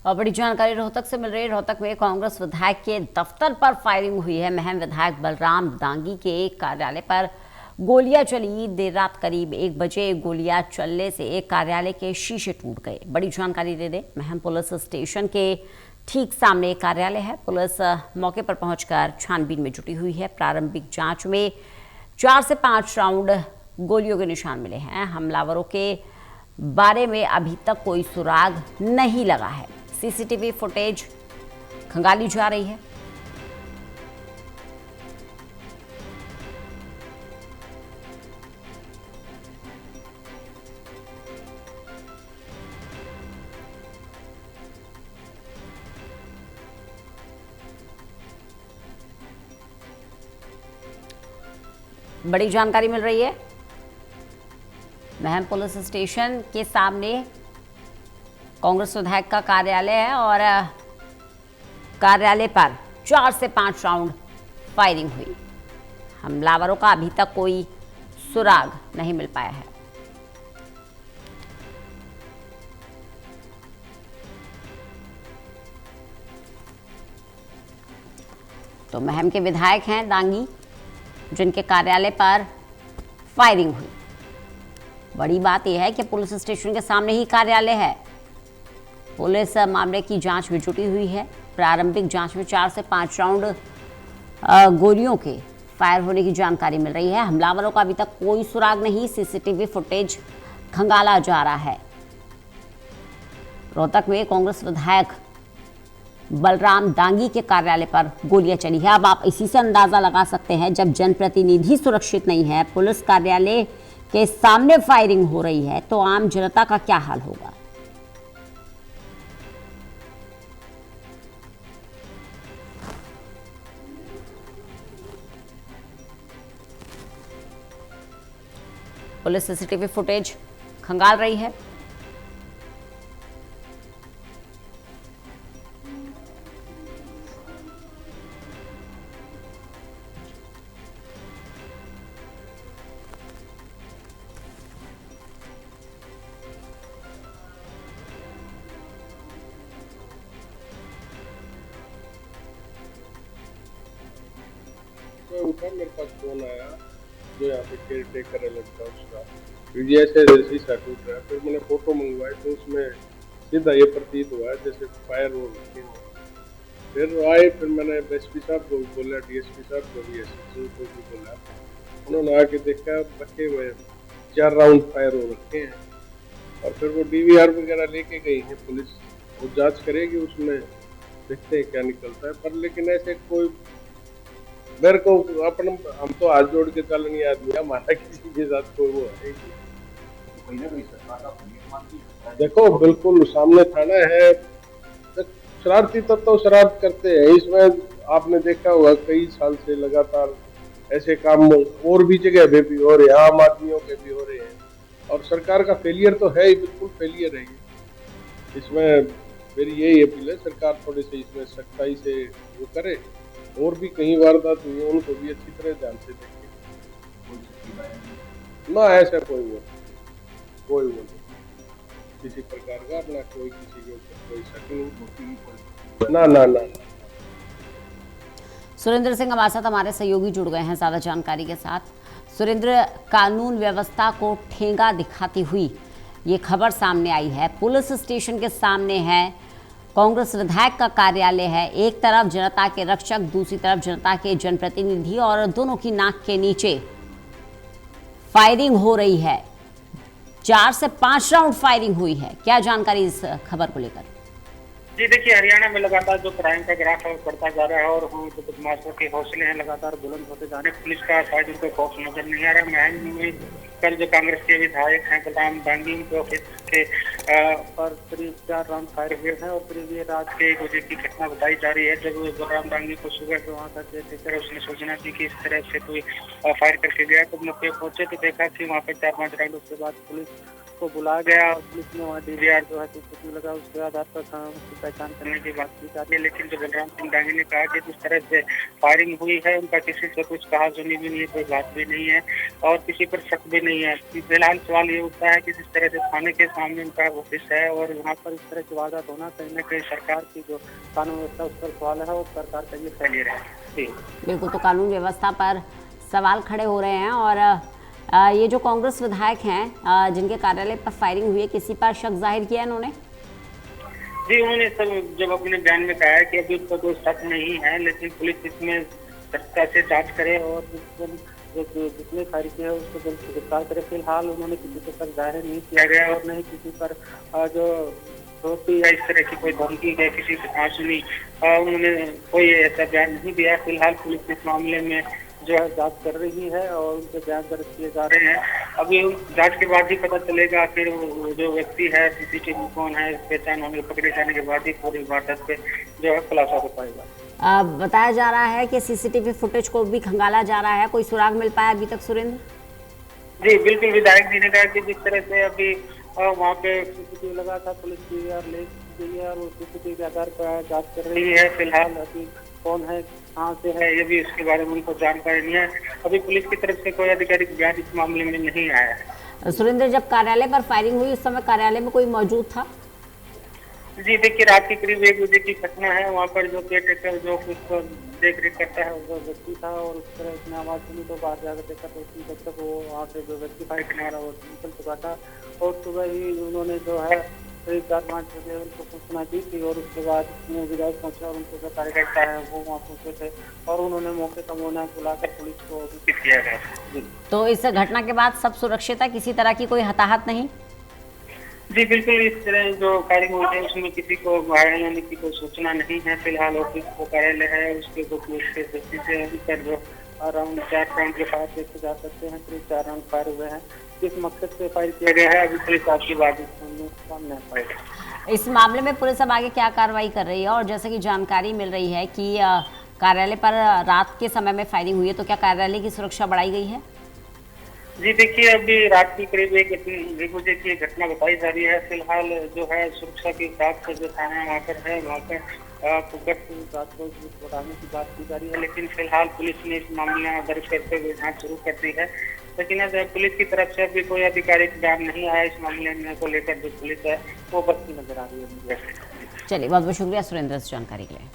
और बड़ी जानकारी रोहतक से मिल रही है। रोहतक में कांग्रेस विधायक के दफ्तर पर फायरिंग हुई है। महम विधायक बलराम दांगी के कार्यालय पर गोलियां चली। देर रात करीब 1 बजे गोलियां चलने से कार्यालय के शीशे टूट गए। बड़ी जानकारी दे दें, महम पुलिस स्टेशन के ठीक सामने कार्यालय है। पुलिस मौके पर पहुंचकर छानबीन में जुटी हुई है। प्रारंभिक जांच में 4 से 5 राउंड गोलियों के निशान मिले हैं। हमलावरों के बारे में अभी तक कोई सुराग नहीं लगा है। सीसीटीवी फुटेज खंगाली जा रही है। बड़ी जानकारी मिल रही है, महम पुलिस स्टेशन के सामने कांग्रेस विधायक का कार्यालय है और कार्यालय पर 4 से 5 राउंड फायरिंग हुई। हमलावरों का अभी तक कोई सुराग नहीं मिल पाया है। तो महम के विधायक हैं दांगी, जिनके कार्यालय पर फायरिंग हुई। बड़ी बात यह है कि पुलिस स्टेशन के सामने ही कार्यालय है। पुलिस मामले की जांच में जुटी हुई है। प्रारंभिक जांच में 4 से 5 राउंड गोलियों के फायर होने की जानकारी मिल रही है। हमलावरों का अभी तक कोई सुराग नहीं। सीसीटीवी फुटेज खंगाला जा रहा है। रोहतक में कांग्रेस विधायक बलराम दांगी के कार्यालय पर गोलियां चली है। अब आप इसी से अंदाजा लगा सकते हैं, जब जनप्रतिनिधि सुरक्षित नहीं है, पुलिस कार्यालय के सामने फायरिंग हो रही है, तो आम जनता का क्या हाल होगा। पुलिस सीसीटीवी फुटेज खंगाल रही है। उठा, मेरे पास फोन आया जो यहाँ पे केयर टेकर है लड़का, उसका ऐसे शीशा टूट रहा है। फिर मैंने फोटो मंगवाई तो उसमें सीधा ये प्रतीत हुआ है जैसे फायर हो रही है। फिर आए, फिर मैंने एसपी साहब को भी बोला, डीएसपी साहब को भी, एसपी को भी बोला। उन्होंने आके देखा, रखे हुए 4 राउंड फायर हो रखे हैं। और फिर वो डीवीआर वगैरह लेके गई है पुलिस, वो जांच करेगी, उसमें देखते हैं क्या निकलता है। पर लेकिन ऐसे कोई मेरे को अपन, हम तो हाथ जोड़ के चलनी आदमी है, हमारा किसी के साथ कोई वो है देखो, बिल्कुल सामने थाना है। शरारती तत्व तो शरारत करते हैं इसमें। आपने देखा होगा कई साल से लगातार ऐसे काम और भी जगह पे भी हो रहे हैं, आम आदमियों के भी हो रहे हैं। और सरकार का फेलियर तो है ही, बिल्कुल फेलियर है इसमें। मेरी यही अपील है, सरकार थोड़ी सी इसमें सख्ताई से वो करे। और भी कई वारदात हुई है, उनको भी अच्छी तरह ध्यान से देखें ना। ऐसा कोई वो किसी प्रकार का अपना कोई किसी के ऊपर कोई शक नहीं, ना ना ना। सुरेंद्र सिंह हमारे साथ हमारे सहयोगी जुड़ गए हैं ज्यादा जानकारी के साथ। सुरेंद्र, कानून व्यवस्था को ठेंगा दिखाती हुई ये खबर सामने आई है। पुलिस स्टेशन के सामने है, कांग्रेस विधायक का कार्यालय है। एक तरफ जनता के रक्षक, दूसरी तरफ जनता के जनप्रतिनिधि, और दोनों की नाक के नीचे फायरिंग हो रही है। 4 से 5 राउंड फायरिंग हुई है। क्या जानकारी इस खबर को लेकर? जी देखिए, हरियाणा में लगातार जो क्राइम का ग्राफ है बढ़ता जा रहा है और जो बदमाशों के हौसले हैं लगातार बुलंद होते जा रहे हैं। पुलिस का शायद उनको खौफ नजर नहीं आ रहा। महम में कल जो कांग्रेस के विधायक हैं बलराम दांगी के ऑफिस के पर करीब 4 राउंड फायर हुए हैं और करीब ये रात के 1 बजे की घटना बताई जा रही है। जब बलराम दांगी को सुबह से वहाँ तक देखकर उसने सूचना दी कि इस तरह से कोई फायर करके गया, तो मौके पहुंचे तो देखा कि वहाँ पे 4-5 राउंड उसके बाद पुलिस को बुलाया गया और पुलिस ने वहाँ डीवीआर जो है सीसीटीवी लगा, उसके आधार पर उसकी पहचान करने की बात की जा रही है। लेकिन जो बलराम सिंह डांगी ने कहा कि जिस तरह से फायरिंग हुई है उनका किसी से कुछ कहा सुनी भी नहीं है, कोई बात भी नहीं है और किसी पर शक भी नहीं है। फिलहाल सवाल ये उठता है कि जिस तरह से थाने के सामने उनका ऑफिस है और वहाँ पर इस तरह की वारदात होना कहीं न कहीं सरकार की जो कानून व्यवस्था उस पर सवाल है और सरकार का ये फैल रहा है। जी बिल्कुल, तो कानून व्यवस्था पर सवाल खड़े हो रहे हैं और ये जो कांग्रेस विधायक हैं जिनके कार्यालय पर फायरिंग हुई है, किसी पर शक जाहिर किया इन्होंने? जी, उन्होंने सब जब अपने बयान में कहा है कि अभी उसका कोई शक नहीं है, लेकिन पुलिस इसमें सख्ता से जांच करे और जितने फायरिंग किया है उसको जल्द गिरफ्तार करे। फिलहाल उन्होंने किसी पर शक जाहिर नहीं किया गया और न ही किसी पर जो धोती या इस तरह की कोई धमकी है किसी की कहा सुनी उन्होंने कोई ऐसा बयान नहीं दिया। फिलहाल पुलिस इस मामले में जो है जांच कर रही है और उनके बयान दर्ज किए जा रहे हैं। अभी जांच के बाद ही पता चलेगा फिर वो जो व्यक्ति है सीसीटीवी कौन है, पहचान होने पकड़े जाने के बाद ही पूरी वारदात पे जो है खुलासा हो पाएगा। बताया जा रहा है कि सीसीटीवी फुटेज को भी खंगाला जा रहा है, कोई सुराग मिल पाया अभी तक सुरेंद्र? जी बिल्कुल, विधायक जी ने कहा कि जिस तरह से अभी वहाँ पे सीसीटीवी लगा था, पुलिस की और ले गई है और वो सीसीटीवी के आधार पर जांच कर रही है। फिलहाल अभी कौन है कहाँ से है ये भी इसके बारे में उनको जानकारी नहीं है। अभी पुलिस की तरफ से कोई आधिकारिक बयान इस मामले में नहीं आया है। सुरेंद्र, जब कार्यालय पर फायरिंग हुई उस समय कार्यालय में कोई मौजूद था? जी देखिए, रात के करीब 1 बजे की घटना है। वहाँ पर जो केयरटेकर जो उसको देख रेख करता है वो व्यक्ति था और उस तरह उसने आवाज़ सुनी तो बाहर जाकर देखा तो उसकी जब तक वो वहाँ से जो व्यक्ति फाइट करने वाला वो निकल चुका था और सुबह ही उन्होंने जो है करीब 4-5 बजे उनको सूचना दी थी और उसके बाद विधायक पहुँचा और उनके जो कार्यकर्ता है वो वहाँ पहुँचे थे और उन्होंने मौके का मोना बुलाकर पुलिस को सूचित किया गया। तो इस घटना के बाद सब सुरक्षित है, किसी तरह की कोई हताहत नहीं? जी बिल्कुल, इस तरह जो फायरिंग हुई है उसमें किसी को घायल होने की कोई सूचना नहीं है। फिलहाल ऑफिस को कार्यालय है उसके दृष्टि से अभी तक जो अराउंड 4 राउंड के फायर देखे जा सकते हैं, करीब 4 राउंड फायर हुए हैं। किस मकसद से फायर किया गया है अभी पुलिस आपकी बात सामने आ पाएगा। इस मामले में पुलिस अब आगे क्या कार्रवाई कर रही है? और जैसे कि जानकारी मिल रही है कि कार्यालय पर रात के समय में फायरिंग हुई है, तो क्या कार्यालय की सुरक्षा बढ़ाई गई है? जी देखिए, अभी रात की करीब 1 बजे की घटना बताई जा रही है। फिलहाल जो है सुरक्षा के हिसाब से जो थाना वहाँ पर है वहाँ पर रात को बढ़ाने की बात की जा रही है, लेकिन फिलहाल पुलिस ने इस मामला दर्ज करते हुए जाँच शुरू कर दी है। लेकिन पुलिस की तरफ से अभी कोई आधिकारिक बयान नहीं आया इस मामले में को लेकर। जो पुलिस है वो बचती नजर आ रही है। चलिए, बहुत बहुत शुक्रिया सुरेंद्र इस जानकारी के लिए।